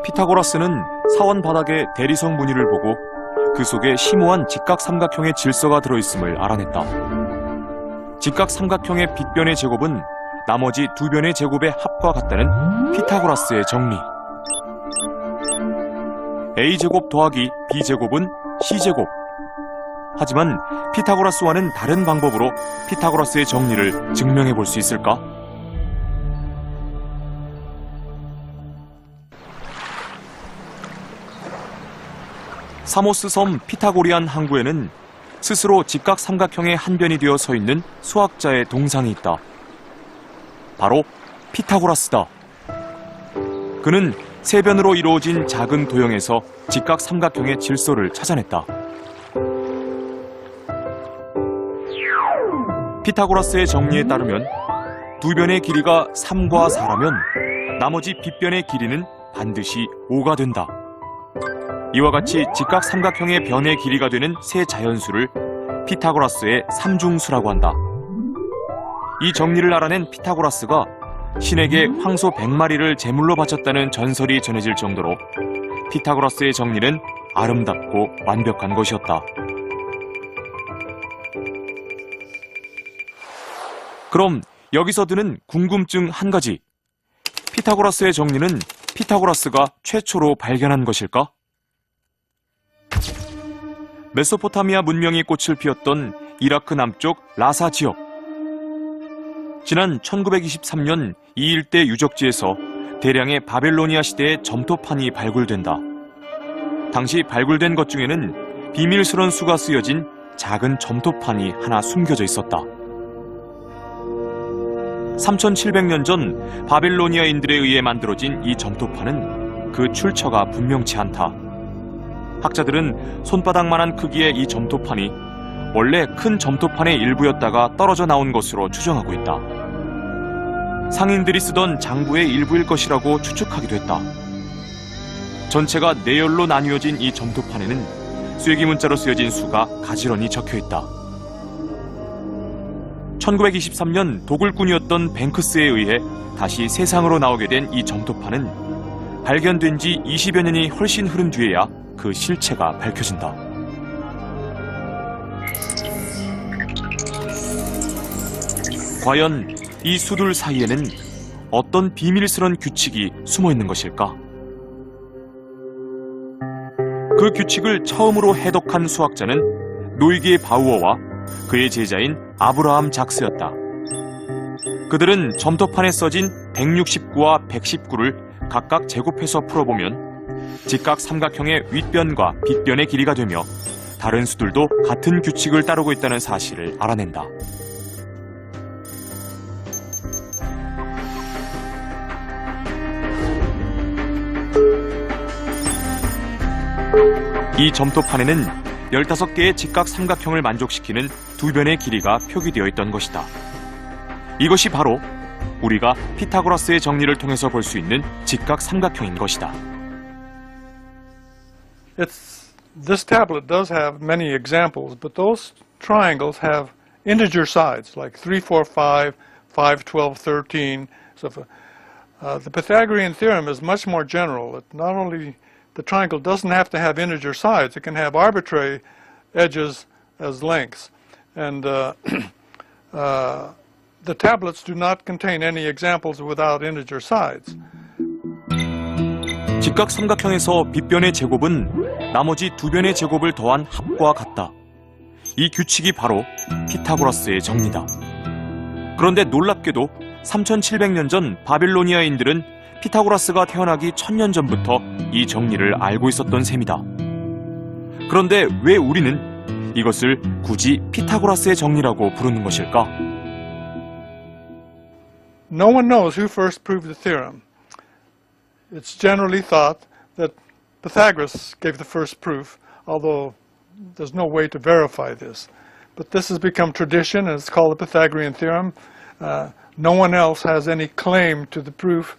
피타고라스는 사원 바닥의 대리석 무늬를 보고 그 속에 심오한 직각삼각형의 질서가 들어있음을 알아냈다. 직각삼각형의 빗변의 제곱은 나머지 두 변의 제곱의 합과 같다는 피타고라스의 정리. a제곱 더하기 b제곱은 c제곱. 하지만 피타고라스와는 다른 방법으로 피타고라스의 정리를 증명해 볼 수 있을까? 사모스 섬 피타고리안 항구에는 스스로 직각삼각형의 한 변이 되어 서 있는 수학자의 동상이 있다. 바로 피타고라스다. 그는 세 변으로 이루어진 작은 도형에서 직각삼각형의 질서를 찾아냈다. 피타고라스의 정리에 따르면 두 변의 길이가 3과 4라면 나머지 빗변의 길이는 반드시 5가 된다. 이와 같이 직각삼각형의 변의 길이가 되는 세 자연수를 피타고라스의 삼중수라고 한다. 이 정리를 알아낸 피타고라스가 신에게 황소 100마리를 제물로 바쳤다는 전설이 전해질 정도로 피타고라스의 정리는 아름답고 완벽한 것이었다. 그럼 여기서 드는 궁금증 한 가지. 피타고라스의 정리는 피타고라스가 최초로 발견한 것일까? 메소포타미아 문명이 꽃을 피웠던 이라크 남쪽 라사 지역. 지난 1923년 이 일대 유적지에서 대량의 바벨로니아 시대의 점토판이 발굴된다. 당시 발굴된 것 중에는 비밀스런 수가 쓰여진 작은 점토판이 하나 숨겨져 있었다. 3700년 전 바벨로니아인들에 의해 만들어진 이 점토판은 그 출처가 분명치 않다. 학자들은 손바닥만한 크기의 이 점토판이 원래 큰 점토판의 일부였다가 떨어져 나온 것으로 추정하고 있다. 상인들이 쓰던 장부의 일부일 것이라고 추측하기도 했다. 전체가 네열로 나뉘어진 이 점토판에는 쐐기 문자로 쓰여진 수가 가지런히 적혀있다. 1923년 도굴꾼이었던 뱅크스에 의해 다시 세상으로 나오게 된 이 점토판은 발견된 지 20여 년이 훨씬 흐른 뒤에야 그 실체가 밝혀진다. 과연 이 수들 사이에는 어떤 비밀스런 규칙이 숨어 있는 것일까? 그 규칙을 처음으로 해독한 수학자는 노이게 바우어와 그의 제자인 아브라함 작스였다. 그들은 점토판에 써진 169와 119를 각각 제곱해서 풀어보면 직각삼각형의 윗변과 빗변의 길이가 되며 다른 수들도 같은 규칙을 따르고 있다는 사실을 알아낸다. 이 점토판에는 15개의 직각삼각형을 만족시키는 두 변의 길이가 표기되어 있던 것이다. 이것이 바로 우리가 피타고라스의 정리를 통해서 볼 수 있는 직각삼각형인 것이다. This tablet does have many examples, but those triangles have integer sides, like 3, 4, 5, 5, 12, 13. So the Pythagorean theorem is much more general. It not only the triangle doesn't have to have integer sides, it can have arbitrary edges as lengths. And the tablets do not contain any examples without integer sides. 직각삼각형에서 빗변의 제곱은 나머지 두 변의 제곱을 더한 합과 같다. 이 규칙이 바로 피타고라스의 정리다. 그런데 놀랍게도 3700년 전 바빌로니아인들은 피타고라스가 태어나기 1000년 전부터 이 정리를 알고 있었던 셈이다. 그런데 왜 우리는 이것을 굳이 피타고라스의 정리라고 부르는 것일까? No one knows who first proved the theorem. It's generally thought that Pythagoras gave the first proof, although there's no way to verify this. But this has become tradition, and it's called the Pythagorean theorem. No one else has any claim to the proof,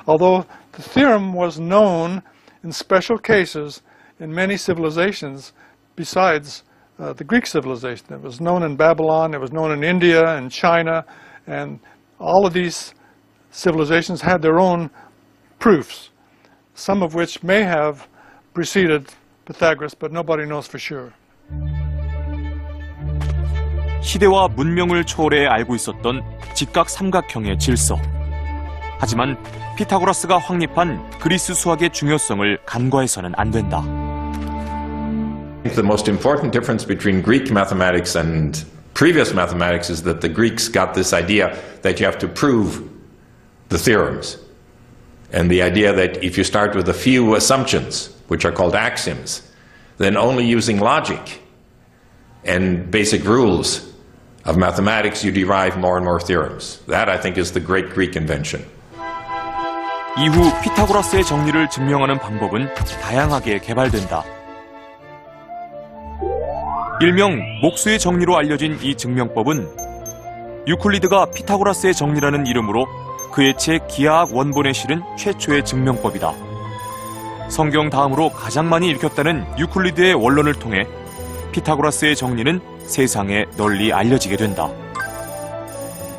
although the theorem was known in special cases in many civilizations besides the Greek civilization. It was known in Babylon, it was known in India and China, and all of these civilizations had their own proofs. some of which may have preceded Pythagoras, but nobody knows for sure. 시대와 문명을 초월해 알고 있었던 직각 삼각형의 질서. 하지만 피타고라스가 확립한 그리스 수학의 중요성을 간과해서는 안 된다. The most important difference between Greek mathematics and previous mathematics is that the Greeks got this idea that you have to prove the theorems. And the idea that if you start with a few assumptions, which are called axioms, then only using logic and basic rules of mathematics you derive more and more theorems. That, I think, is the great Greek invention. 이후 피타고라스의 정리를 증명하는 방법은 다양하게 개발된다. 일명 목수의 정리로 알려진 이 증명법은 유클리드가 피타고라스의 정리라는 이름으로 그의 책 기하학 원본에 실은 최초의 증명법이다. 성경 다음으로 가장 많이 읽혔다는 유클리드의 원론을 통해 피타고라스의 정리는 세상에 널리 알려지게 된다.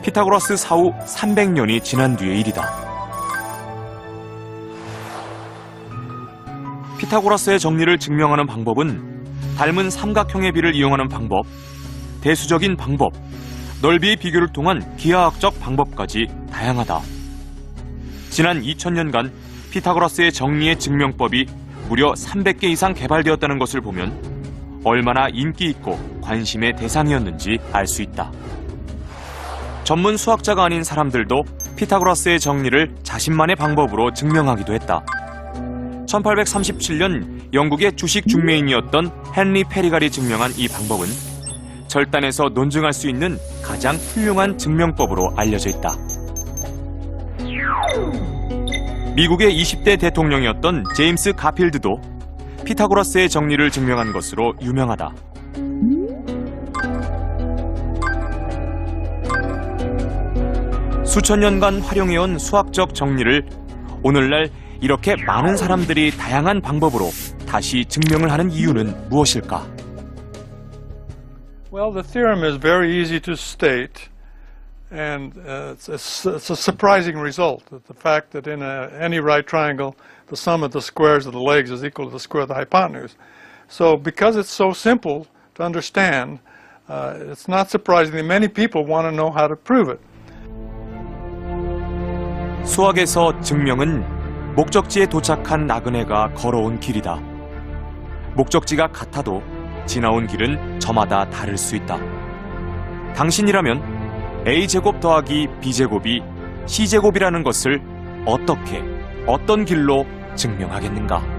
피타고라스 사후 300년이 지난 뒤의 일이다. 피타고라스의 정리를 증명하는 방법은 닮은 삼각형의 비를 이용하는 방법, 대수적인 방법, 넓이의 비교를 통한 기하학적 방법까지 다양하다. 지난 2000년간 피타고라스의 정리의 증명법이 무려 300개 이상 개발되었다는 것을 보면 얼마나 인기 있고 관심의 대상이었는지 알 수 있다. 전문 수학자가 아닌 사람들도 피타고라스의 정리를 자신만의 방법으로 증명하기도 했다. 1837년 영국의 주식 중매인이었던 헨리 페리갈이 증명한 이 방법은 절단에서 논증할 수 있는 가장 훌륭한 증명법으로 알려져 있다. 미국의 20대 대통령이었던 제임스 가필드도 피타고라스의 정리를 증명한 것으로 유명하다. 수천 년간 활용해온 수학적 정리를 오늘날 이렇게 많은 사람들이 다양한 방법으로 다시 증명을 하는 이유는 무엇일까? Well, the theorem is very easy to state, and it's a surprising result. The fact that in any right triangle, the sum of the squares of the legs is equal to the square of the hypotenuse. So because it's so simple to understand, it's not surprising that many people want to know how to prove it. 수학에서 증명은 목적지에 도착한 나그네가 걸어온 길이다. 목적지가 같아도 지나온 길은 저마다 다를 수 있다. 당신이라면 A제곱 더하기 B제곱이 C제곱이라는 것을 어떻게, 어떤 길로 증명하겠는가?